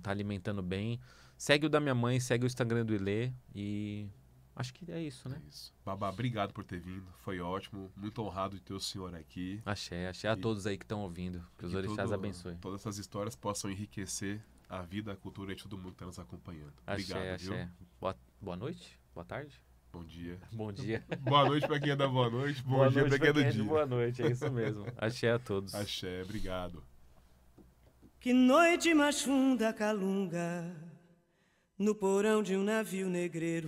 alimentando bem. Segue o da minha mãe, segue o Instagram do Ilê e acho que é isso, né? É isso. Babá, obrigado por ter vindo. Foi ótimo. Muito honrado de ter o senhor aqui. Axé a todos aí que estão ouvindo. Que os orixás abençoem. Todas essas histórias possam enriquecer a vida, a cultura de todo mundo que está nos acompanhando. Axé, Obrigado, axé. viu? Boa noite? Boa tarde? Bom dia. Bom dia. Boa noite para quem é da boa noite. Bom Boa dia noite para quem é do de dia. boa noite, é isso mesmo. Axé a todos. Axé, obrigado. Que noite mais funda calunga no porão de um navio negreiro.